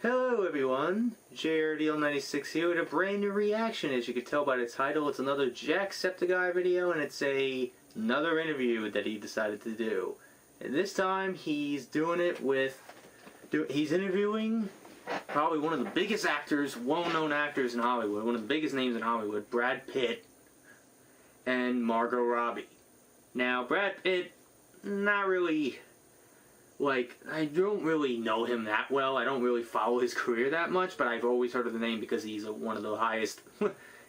Hello everyone, JRDL96 here with a brand new reaction. As you can tell by the title, it's another Jacksepticeye video, and it's another interview that he decided to do. And this time he's doing it with, he's interviewing probably one of the biggest actors, well-known actors in Hollywood, one of the biggest names in Hollywood, Brad Pitt and Margot Robbie. Now, Brad Pitt, not really, like, I don't really know him that well. I don't really follow his career that much, but I've always heard of the name because he's one of the highest.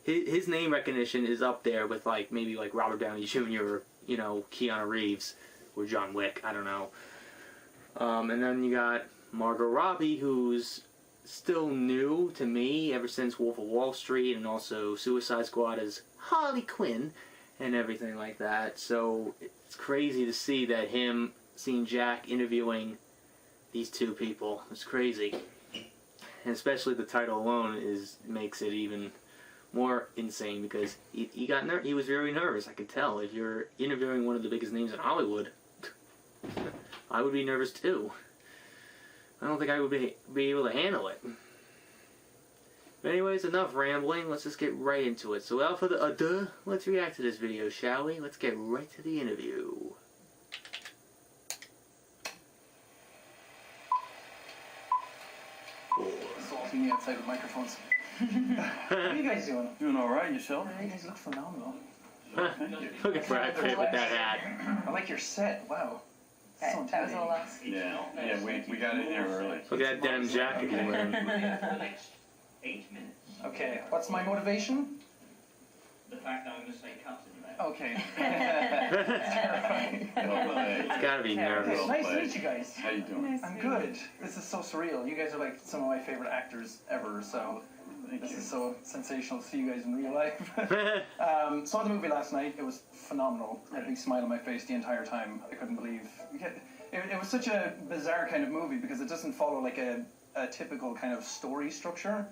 His name recognition is up there with, like, maybe like Robert Downey Jr. or, you know, Keanu Reeves or John Wick. I don't know. And then you got Margot Robbie, who's still new to me ever since Wolf of Wall Street and also Suicide Squad as Harley Quinn and everything like that. So it's crazy to see that seeing Jack interviewing these two people. It's crazy. And especially the title alone makes it even more insane because he was very nervous. I could tell. If you're interviewing one of the biggest names in Hollywood, I would be nervous too. I don't think I would be able to handle it. But anyways, enough rambling. Let's just get right into it. So without further ado, let's react to this video, shall we? Let's get right to the interview. Assaulting me outside with microphones. What are you guys doing? Doing all right, yourself? You guys look phenomenal. Look at Brad Pitt with that hat. I like your set. Wow. Okay, So that was all us. Yeah, we got in here early. Look at that denim jacket you're wearing. For the next 8 minutes. Okay, what's my motivation? The fact that I'm going to say cuts in there. Okay. Terrifying. It's gotta be nervous. Nice to meet you guys. How you doing? I'm good. This is so surreal. You guys are like some of my favorite actors ever, so this is so sensational to see you guys in real life. Saw the movie last night. It was phenomenal. I had a big smile on my face the entire time. I couldn't believe it was such a bizarre kind of movie because it doesn't follow like a typical kind of story structure.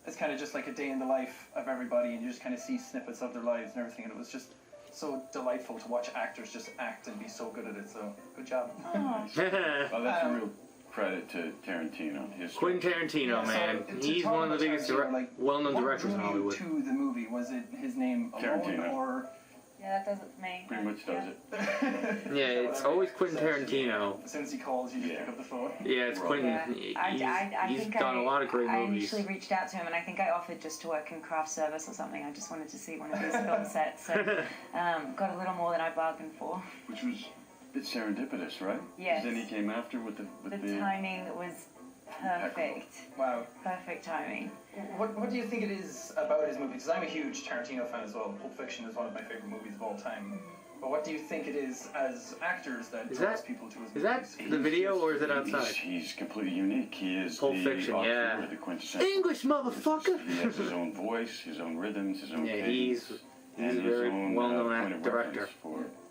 It's kind of just like a day in the life of everybody, and you just kind of see snippets of their lives and everything, and it was just so delightful to watch actors just act and be so good at it, so good job. Well, that's a real credit to Tarantino. Quentin Tarantino, man. He's one of the biggest well-known directors in Hollywood. What drew you to the movie? Was it his name alone, Tarantino. or... Yeah, that does it for me. Pretty much does it. Yeah, it's always Quentin Tarantino. As soon as he calls, you just pick up the phone. Yeah, it's Quentin. Yeah. He's done a lot of great movies. I initially reached out to him, and I think I offered just to work in craft service or something. I just wanted to see one of his film sets, so got a little more than I bargained for. Which was a bit serendipitous, right? Yes. Then he came after with the timing was perfect. Wow. Perfect timing. What do you think it is about his movies? Because I'm a huge Tarantino fan as well. Pulp Fiction is one of my favorite movies of all time. But what do you think it is as actors that draws people to his movies? Is that the video or is it outside? He's completely unique. He is Pulp Fiction, yeah. The quintessential English, motherfucker! He has his own voice, his own rhythms, his own he's a very well-known director.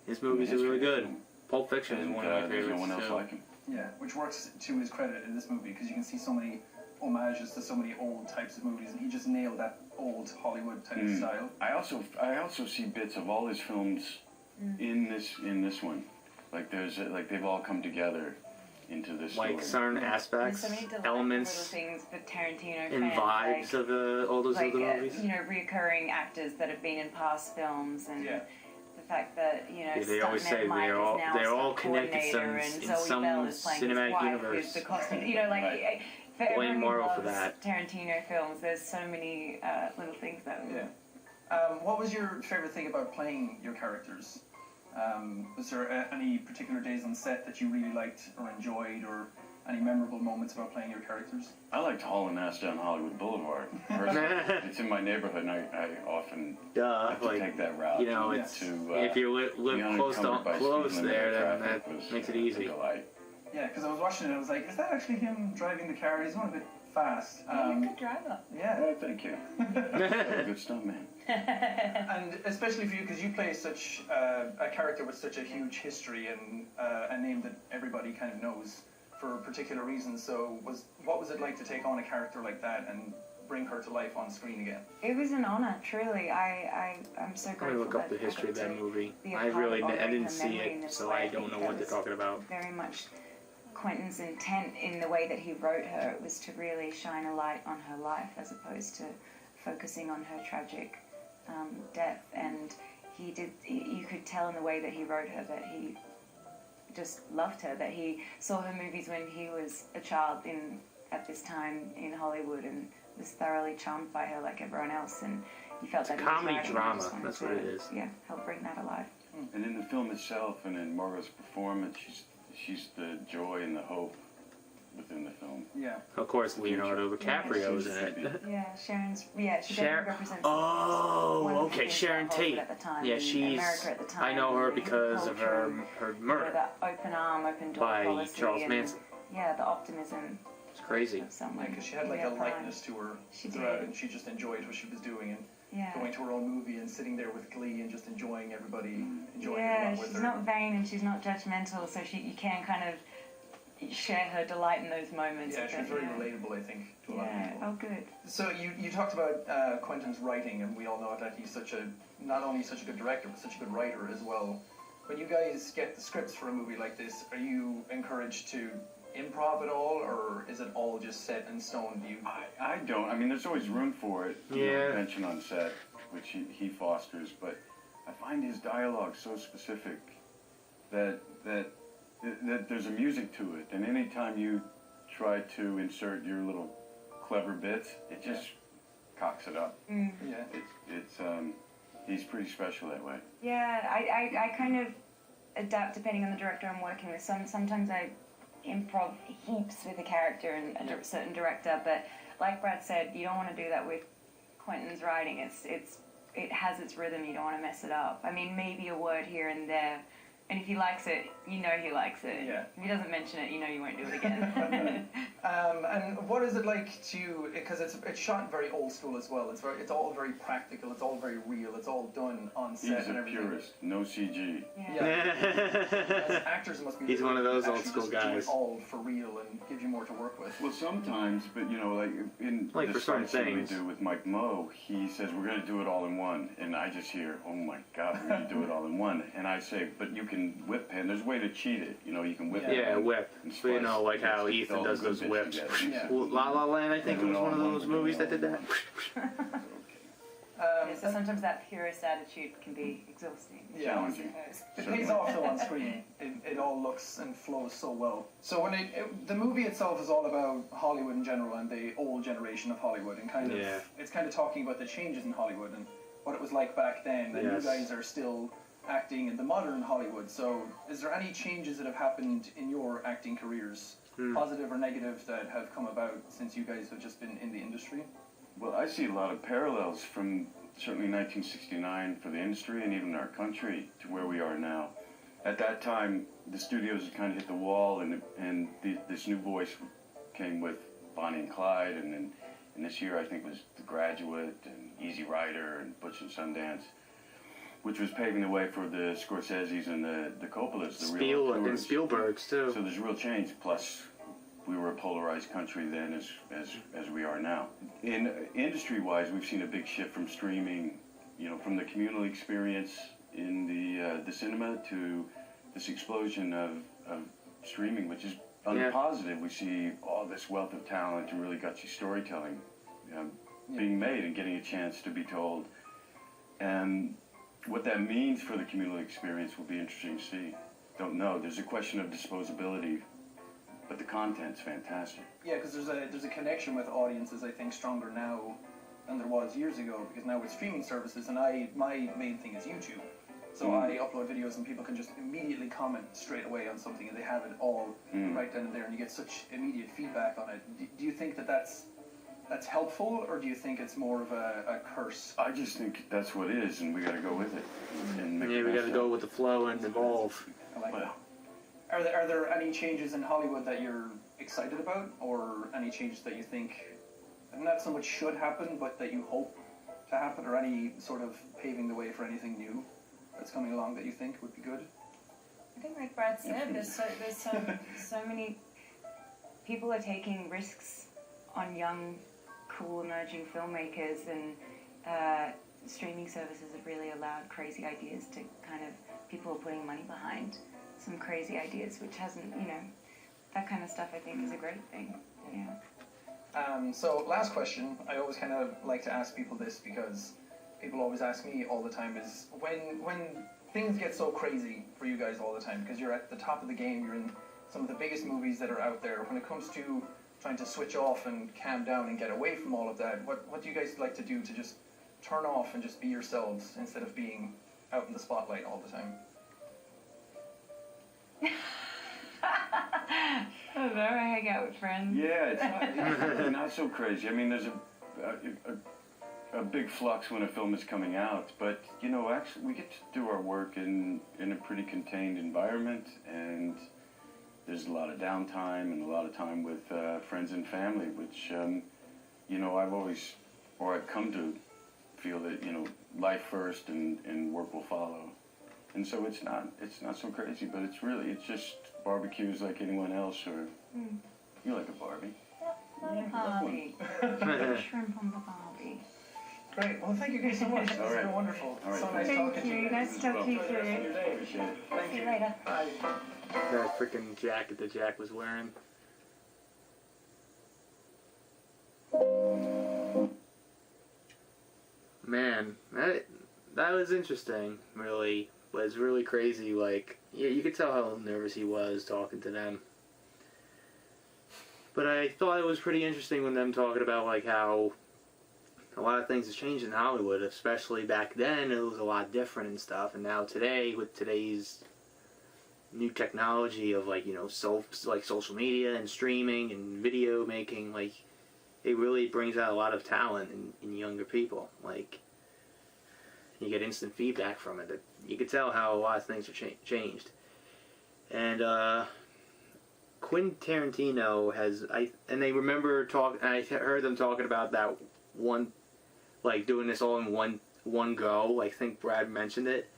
His movies are really good. Pulp Fiction is one of my favorites, no one else like him. Yeah, which works to his credit in this movie because you can see so many homages to so many old types of movies, and he just nailed that old Hollywood type of style. I also see bits of all his films in this one. Like they've all come together into this story. Like certain aspects, elements, little things that Tarantino and vibes of all those other movies. You know, reoccurring actors that have been in past films, and the fact that, you know, they always say they're all connected in some cinematic universe. You know, like for everyone who loves that. Tarantino films, there's so many little things that. Yeah. What was your favorite thing about playing your characters? Was there any particular days on set that you really liked or enjoyed, or any memorable moments about playing your characters? I liked hauling ass down Hollywood Boulevard. It's in in my neighborhood, and I often have to take that route. You know, if you live close there, then that makes it easy. Yeah, because I was watching it, and I was like, is that actually him driving the car? He's going a bit fast. Good driver. Yeah. Oh, thank you. Good stuff, man. And especially for you, because you play such a character with such a huge history and a name that everybody kind of knows for particular reasons. So what was it like to take on a character like that and bring her to life on screen again? It was an honor, truly. I'm so grateful. I'm gonna look up the history of that movie. I didn't see it, so I don't know what they're talking about. Very much Quentin's intent in the way that he wrote her. It was to really shine a light on her life as opposed to focusing on her tragic death. And you could tell in the way that he wrote her that he just loved her, that he saw her movies when he was a child at this time in Hollywood and was thoroughly charmed by her like everyone else, and he felt that comedy he was drama, that's what it is. Yeah, help bring that alive. And in the film itself, and in Margot's performance, she's the joy and the hope within the film. Yeah. Of course, Leonardo DiCaprio is in it. Yeah, she definitely represents. Oh, one of the okay, things Sharon about Hollywood Tate. at the time, Yeah, and she's. America at the time, I know her and because of her murder the open arm, open door by policy Charles and, Manson. Yeah, the optimism It's crazy. of someone. Yeah, because she had like in a their prime. lightness to her She throughout, did. and she just enjoyed what she was doing and Yeah. going to her own movie and sitting there with glee and just enjoying everybody, enjoying Yeah, everyone with she's her. not vain and she's not judgmental, so you can kind of share her delight in those moments. Yeah, she was very relatable, I think, to a lot of Yeah, people. oh good. So you talked about Quentin's writing, and we all know that he's not only such a good director, but such a good writer as well. When you guys get the scripts for a movie like this, are you encouraged to improv at all, or is it all just set in stone? Do you? I don't. I mean, there's always room for it. Yeah. Tension on set, which he fosters, but I find his dialogue so specific that there's a music to it, and anytime you try to insert your little clever bits, it just cocks it up. Mm. Yeah. He's pretty special that way. Yeah, I kind of adapt depending on the director I'm working with. Sometimes I improv heaps with a character and a certain director, but like Brad said, you don't want to do that with Quentin's writing. It has its rhythm. You don't want to mess it up. I mean, maybe a word here and there, and if he likes it, you know he likes it. Yeah. If he doesn't mention it, you know you won't do it again. And what is it like to? Because it's shot very old school as well. It's all very practical. It's all very real. It's all done on set He's and a everything. purist, no CG. As actors must be. He's one of those actually old school just do guys. it all for real and give you more to work with. Well, sometimes, but you know, like in Like the for certain fight scene we things. do with Mike Moe, he says we're going to do it all in one, and I just hear, oh my God, we're going to do it all in one, and I say, but you can whip pan. There's a way to cheat it, you know, you can whip. Yeah, pan whip. and So you slice know, like how it, Ethan all does the good those bits whips. together. Yeah. Well, La La Land, I think it was one of those movies that did that. Yeah, so sometimes that purist attitude can be exhausting. Yeah, Challenging. it pays off though on screen. It all looks and flows so well. So when the movie itself is all about Hollywood in general and the old generation of Hollywood, and kind of Yeah. it's kind of talking about the changes in Hollywood and what it was like back then. And Yes. you guys are still acting in the modern Hollywood. So is there any changes that have happened in your acting careers, positive or negative, that have come about since you guys have just been in the industry? Well, I see a lot of parallels from certainly 1969 for the industry and even our country to where we are now. At that time, the studios had kind of hit the wall, and this new voice came with Bonnie and Clyde, and this year I think was The Graduate and Easy Rider and Butch and Sundance, which was paving the way for the Scorseses and the Coppolas, the real And auteurs. Spielberg's too. So there's real change. Plus, we were a polarized country then as we are now. In industry-wise, we've seen a big shift from streaming, you know, from the communal experience in the cinema to this explosion of streaming, which is on the positive. We see all this wealth of talent and really gutsy storytelling being made and getting a chance to be told. And what that means for the communal experience will be interesting to see. Don't know. There's a question of disposability, but the content's fantastic. Yeah, because there's a connection with audiences, I think, stronger now than there was years ago, because now with streaming services, and my main thing is YouTube. So I upload videos and people can just immediately comment straight away on something, and they have it all right then and there, and you get such immediate feedback on it. Do you think that that's helpful, or do you think it's more of a curse? I just think that's what it is, and we got to go with it. And make Yeah, the we best got to of go it. with the flow and evolve. I like Well, that. Are there any changes in Hollywood that you're excited about, or any changes that you think not so much should happen, but that you hope to happen, or any sort of paving the way for anything new that's coming along that you think would be good? I think, like Brad said, there's so many people are taking risks on young, cool, emerging filmmakers, and streaming services have really allowed crazy ideas to kind of, people are putting money behind some crazy ideas, which hasn't, you know, that kind of stuff, I think, is a great thing. Yeah. So last question, I always kind of like to ask people this because people always ask me all the time is when things get so crazy for you guys all the time because you're at the top of the game, you're in some of the biggest movies that are out there. When it comes to trying to switch off and calm down and get away from all of that, what do you guys like to do to just turn off and just be yourselves instead of being out in the spotlight all the time? I don't know, I hang out with friends. Yeah, it's not so crazy. I mean, there's a big flux when a film is coming out, but you know, actually, we get to do our work in a pretty contained environment, and there's a lot of downtime and a lot of time with friends and family, which you know, I've come to feel that, you know, life first and work will follow. And so it's not so crazy, but it's just barbecues like anyone else, or you like a Barbie. Barbie. Shrimp on the Barbie. Great. Well, thank you guys so much. This has been wonderful. All right. So nice talking to you. Nice to talk to you Enjoy the rest of too. your day. Appreciate it. Thank See you. you later. Bye. That freaking jacket that Jack was wearing. Man, that was interesting, really. But it's really crazy, like, yeah, you could tell how nervous he was talking to them. But I thought it was pretty interesting when them talking about, like, how a lot of things have changed in Hollywood, especially back then. It was a lot different and stuff, and now today, with today's new technology of, like, you know, social media and streaming and video making, like, it really brings out a lot of talent in younger people. Like, you get instant feedback from it. You can tell how a lot of things are changed. And Quentin Tarantino has, and they remember I heard them talking about that one, like doing this all in one go. Like, I think Brad mentioned it,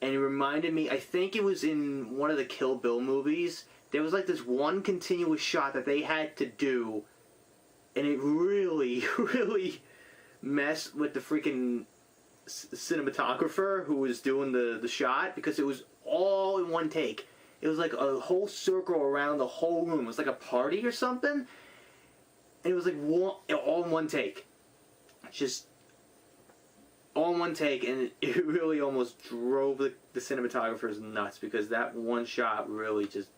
and it reminded me. I think it was in one of the Kill Bill movies. There was like this one continuous shot that they had to do, and it really, really messed with the freaking cinematographer who was doing the shot, because it was all in one take. It was like a whole circle around the whole room. It was like a party or something, and it was like all in one take. Just all in one take, and it really almost drove the cinematographers nuts, because that one shot really just,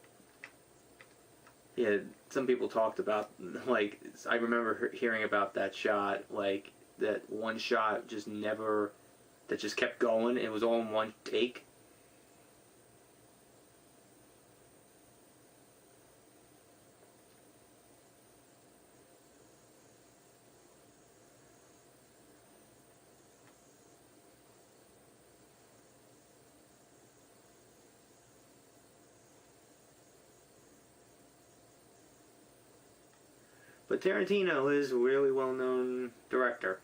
yeah, some people talked about, like, I remember hearing about that shot, like, that one shot just never, that just kept going. It was all in one take. But Tarantino is a really well-known director.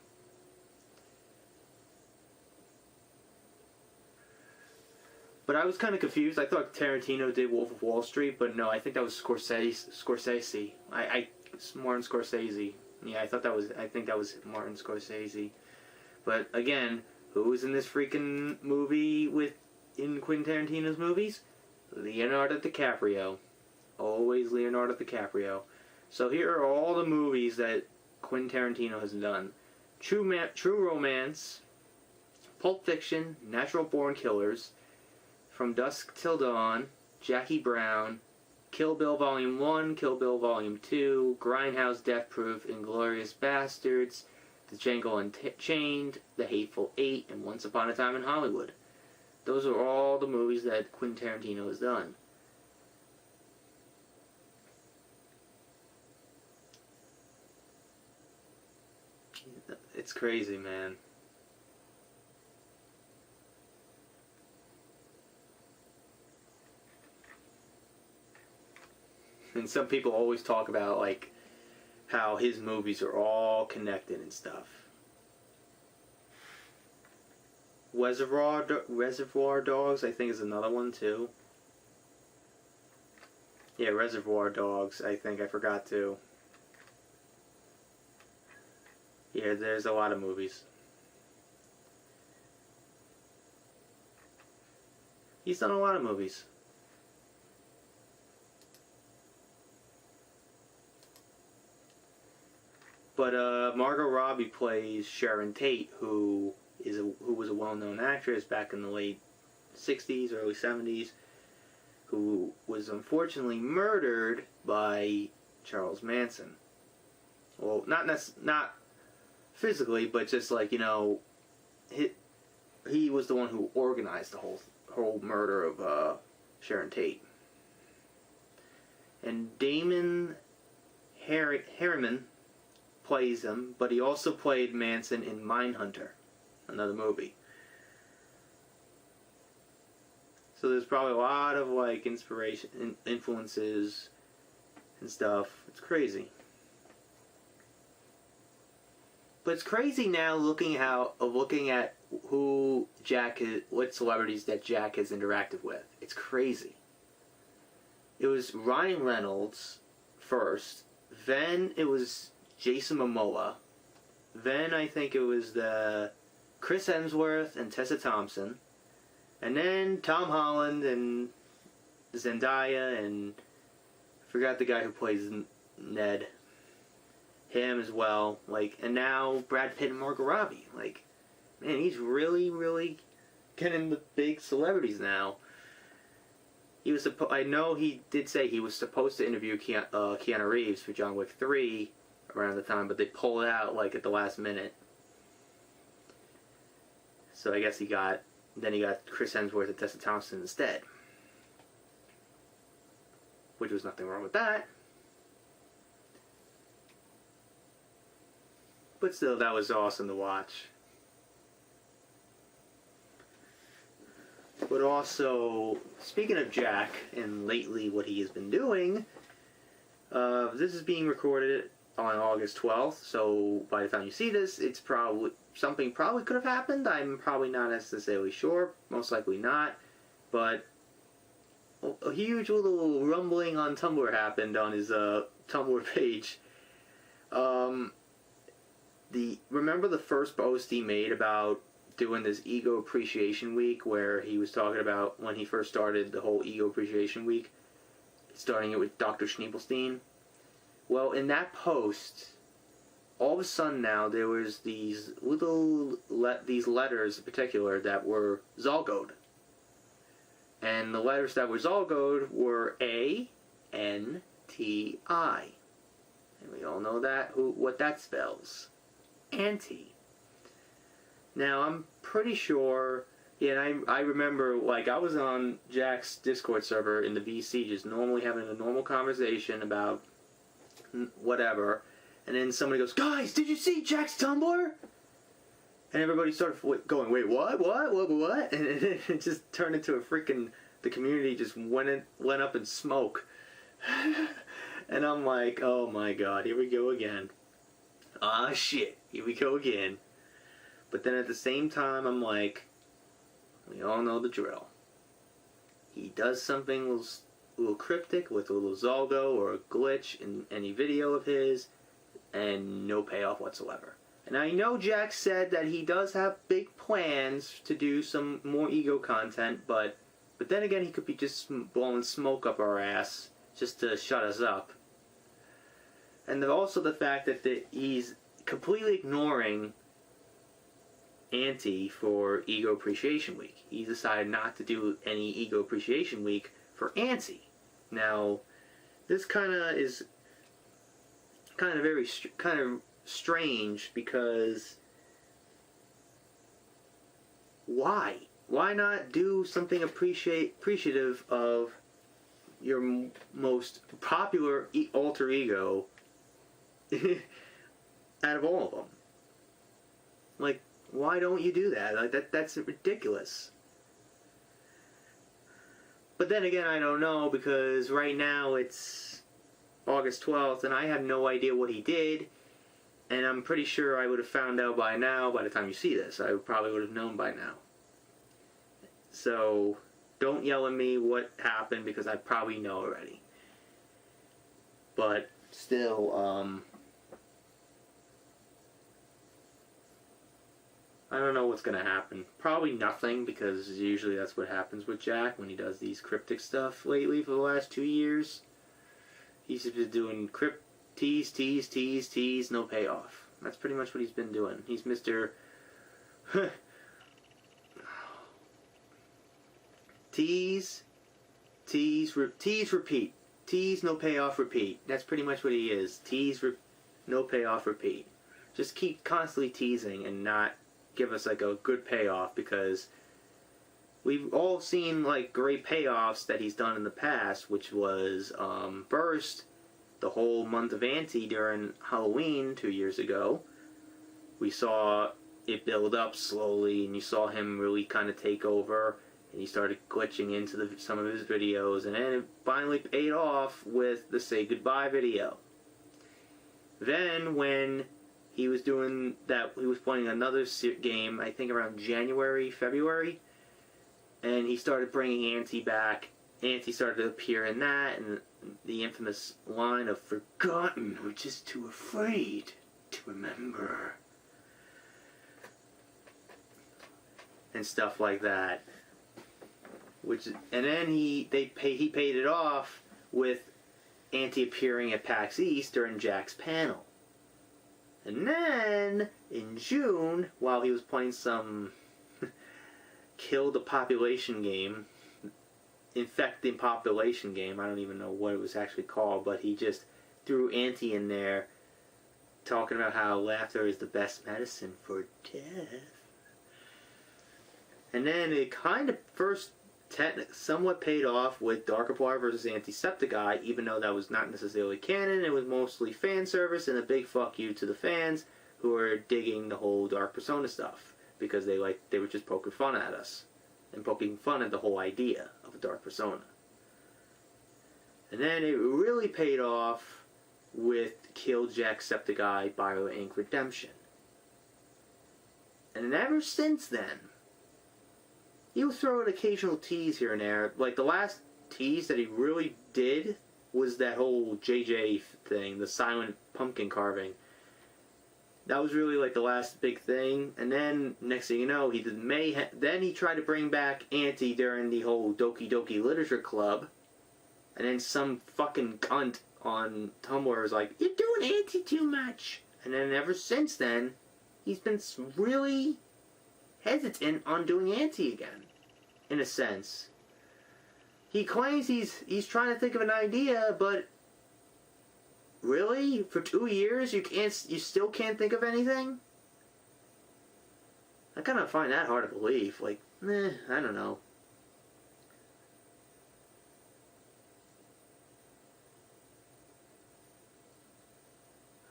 But I was kind of confused. I thought Tarantino did Wolf of Wall Street, but no, I think that was Scorsese. Martin Scorsese. Yeah, I think that was Martin Scorsese. But again, who was in this freaking movie in Quentin Tarantino's movies? Leonardo DiCaprio. Always Leonardo DiCaprio. So here are all the movies that Quentin Tarantino has done. True Romance, Pulp Fiction, Natural Born Killers, From Dusk Till Dawn, Jackie Brown, Kill Bill Volume 1, Kill Bill Volume 2, Grindhouse, Death Proof, Inglourious Bastards, The Django Unchained, The Hateful Eight, and Once Upon a Time in Hollywood. Those are all the movies that Quentin Tarantino has done. It's crazy, man. And some people always talk about, like, how his movies are all connected and stuff. Reservoir Dogs, I think, is another one, too. Yeah, Reservoir Dogs, I think. I forgot to. Yeah, there's a lot of movies. He's done a lot of movies. But Margot Robbie plays Sharon Tate, who was a well-known actress back in the late 60s, early 70s, who was unfortunately murdered by Charles Manson. Well, not physically, but just like, you know, he was the one who organized the whole murder of Sharon Tate. And Damon Harriman plays him, but he also played Manson in Mindhunter, another movie. So there's probably a lot of like inspiration, influences, and stuff. It's crazy. But it's crazy now looking at who Jack is, what celebrities that Jack has interacted with. It's crazy. It was Ryan Reynolds first, then it was Jason Momoa, then I think it was the Chris Hemsworth and Tessa Thompson, and then Tom Holland and Zendaya and I forgot the guy who plays Ned. Him as well, like, and now Brad Pitt and Margot Robbie. Like, man, he's really, really getting the big celebrities now. I know he did say he was supposed to interview Keanu Reeves for John Wick 3 around the time, but they pulled it out like at the last minute. So I guess he got Chris Hemsworth and Tessa Thompson instead, which was nothing wrong with that. But still, that was awesome to watch. But also, speaking of Jack, and lately what he has been doing, this is being recorded on August 12th, so by the time you see this, it's probably, something probably could have happened. I'm probably not necessarily sure, most likely not, but a huge little rumbling on Tumblr happened on his Tumblr page. Remember the first post he made about doing this Ego Appreciation Week, where he was talking about when he first started the whole Ego Appreciation Week, starting it with Dr. Schneebelstein? Well, in that post, all of a sudden now there was these these letters in particular that were Zolgoed. And the letters that were Zolgoed were A-N-T-I. And we all know what that spells. Anti. Now, I'm pretty sure, yeah, and I remember, like, I was on Jack's Discord server in the VC, just normally having a normal conversation about whatever, and then somebody goes, "Guys, did you see Jack's Tumblr?" And everybody started going, "Wait, what? And it just turned into a freaking, the community just went up in smoke. And I'm like, oh my god, here we go again. Ah, shit, here we go again. But then at the same time, I'm like, we all know the drill. He does something a little cryptic with a little Zolgo or a glitch in any video of his, and no payoff whatsoever. And I know Jack said that he does have big plans to do some more ego content, but then again, he could be just blowing smoke up our ass just to shut us up. And also the fact that he's completely ignoring Auntie for Ego Appreciation Week. He decided not to do any Ego Appreciation Week for Auntie. Now, this is very strange, because why? Why not do something appreciative of your most popular alter ego out of all of them? Like, why don't you do that? Like, that's ridiculous. But then again, I don't know, because right now it's August 12th, and I have no idea what he did, and I'm pretty sure I would have found out by now. By the time you see this, I probably would have known by now. So, don't yell at me what happened, because I probably know already. But still, I don't know what's going to happen. Probably nothing, because usually that's what happens with Jack when he does these cryptic stuff lately for the last 2 years. He's been doing tease, tease, tease, tease, no payoff. That's pretty much what he's been doing. He's Mr. tease, tease, tease, repeat. Tease, no payoff, repeat. That's pretty much what he is. Tease, no payoff, repeat. Just keep constantly teasing and not give us like a good payoff, because we've all seen like great payoffs that he's done in the past, which was first the whole month of Auntie during Halloween 2 years ago. We saw it build up slowly, and you saw him really kind of take over, and he started glitching into some of his videos, and then it finally paid off with the Say Goodbye video. Then when he was doing that, he was playing another game, I think around January, February, and he started bringing Auntie back. Auntie started to appear in that, and the infamous line of "Forgotten, we're just too afraid to remember," and stuff like that. And then he paid it off with Auntie appearing at PAX East during Jack's panel. And then in June, while he was playing some kill the population game, infecting population game, I don't even know what it was actually called, but he just threw Auntie in there talking about how laughter is the best medicine for death. And then it kind of first somewhat paid off with Darkiplier versus Jacksepticeye, even though that was not necessarily canon. It was mostly fan service and a big fuck you to the fans who were digging the whole Dark Persona stuff, because they were just poking fun at us and poking fun at the whole idea of a Dark Persona. And then it really paid off with Kill Jacksepticeye Bio Ink Redemption. And ever since then, he'll throw an occasional tease here and there. Like the last tease that he really did was that whole JJ thing, the silent pumpkin carving. That was really like the last big thing. And then next thing you know, he did Mayhem. Then he tried to bring back Auntie during the whole Doki Doki Literature Club. And then some fucking cunt on Tumblr was like, "You're doing Auntie too much." And then ever since then, he's been really hesitant on doing Auntie again, in a sense. He claims he's trying to think of an idea, but really, for 2 years you still can't think of anything? I kind of find that hard to believe. Like, I don't know.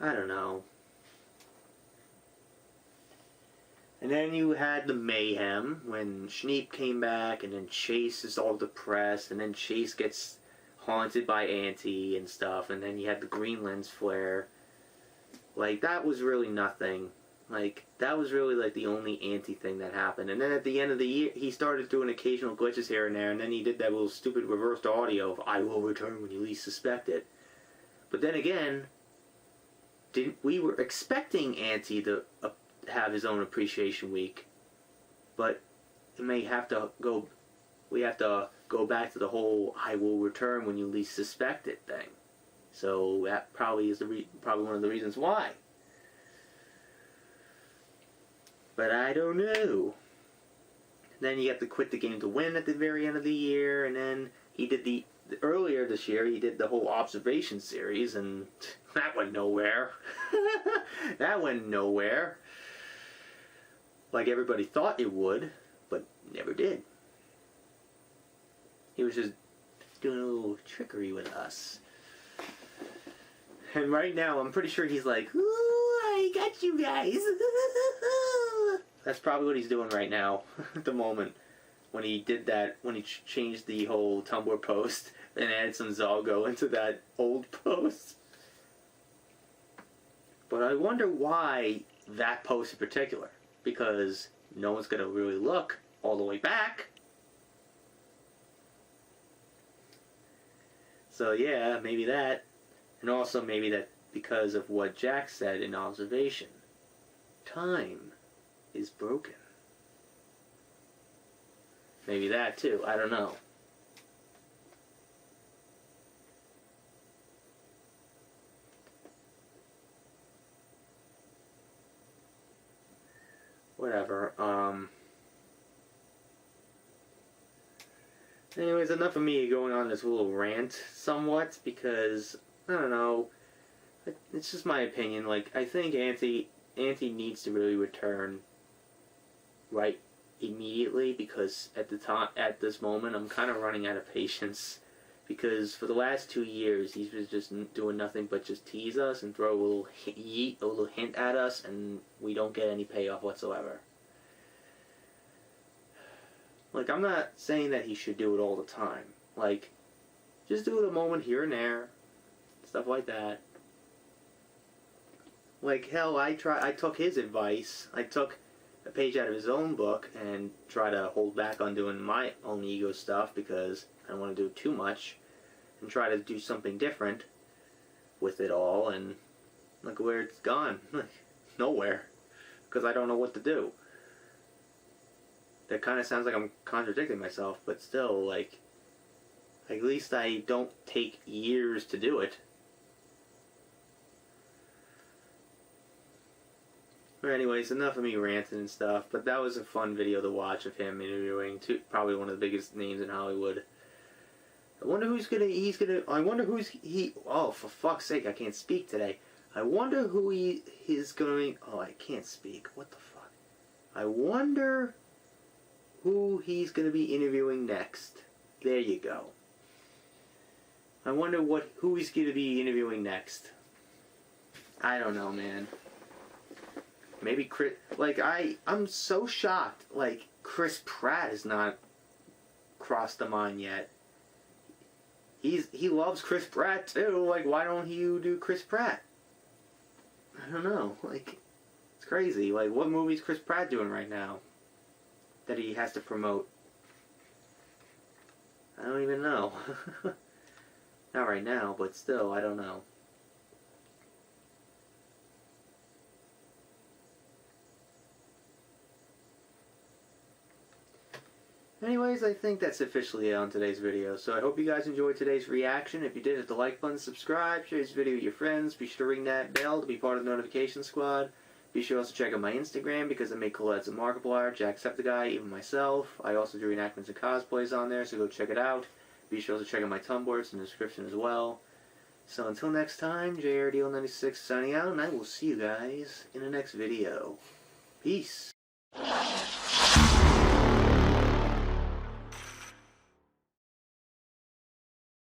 I don't know. And then you had the mayhem when Schneep came back, and then Chase is all depressed, and then Chase gets haunted by Auntie and stuff, and then you had the green lens flare. Like, that was really nothing. Like, that was really like the only Auntie thing that happened. And then at the end of the year, he started doing occasional glitches here and there, and then he did that little stupid reversed audio of "I will return when you least suspect it." But then again, we were expecting Auntie to have his own appreciation week, but it may have to go. We have to go back to the whole "I will return when you least suspect it" thing. So that probably is probably one of the reasons why. But I don't know. Then you have to quit the game to win at the very end of the year, and then he did earlier this year he did the whole observation series, and that went nowhere. That went nowhere. Like everybody thought it would, but never did. He was just doing a little trickery with us. And right now, I'm pretty sure he's like, "Ooh, I got you guys." That's probably what he's doing right now, at the moment. When he did that, when he changed the whole Tumblr post and added some Zalgo into that old post. But I wonder why that post in particular. Because no one's going to really look all the way back. So yeah, maybe that. And also maybe that because of what Jack said in observation. Time is broken. Maybe that too, I don't know. whatever. Anyways, enough of me going on this little rant somewhat, because, I don't know, it's just my opinion. Like, I think Auntie needs to really return right immediately, because at this moment, I'm kind of running out of patience, because for the last 2 years, he's been just doing nothing but just tease us and throw a little hint at us, and we don't get any payoff whatsoever. Like, I'm not saying that he should do it all the time. Like, just do it a moment here and there. Stuff like that. Like, hell, I took his advice. I took a page out of his own book and try to hold back on doing my own ego stuff, because I don't want to do too much, and try to do something different with it all, and look where it's gone. Nowhere. Because I don't know what to do. That kind of sounds like I'm contradicting myself, but still, like, at least I don't take years to do it. But anyways, enough of me ranting and stuff, but that was a fun video to watch of him interviewing probably one of the biggest names in Hollywood. I wonder who's oh, for fuck's sake, I can't speak today. I wonder who he is going, oh, I can't speak, what the fuck. I wonder who he's going to be interviewing next. There you go. I wonder who he's going to be interviewing next. I don't know, man. Maybe Chris... Like, I'm so shocked. Like, Chris Pratt has not crossed the mind yet. He loves Chris Pratt, too. Like, why don't you do Chris Pratt? I don't know. Like, it's crazy. Like, what movie is Chris Pratt doing right now that he has to promote? I don't even know. Not right now, but still, I don't know. Anyways, I think that's officially it on today's video. So I hope you guys enjoyed today's reaction. If you did, hit the like button, subscribe, share this video with your friends. Be sure to ring that bell to be part of the notification squad. Be sure also to check out my Instagram, because I make collabs with Markiplier, Jacksepticeye, even myself. I also do reenactments and cosplays on there, so go check it out. Be sure to check out my Tumblr, it's in the description as well. So until next time, JRDL96 signing out, and I will see you guys in the next video. Peace.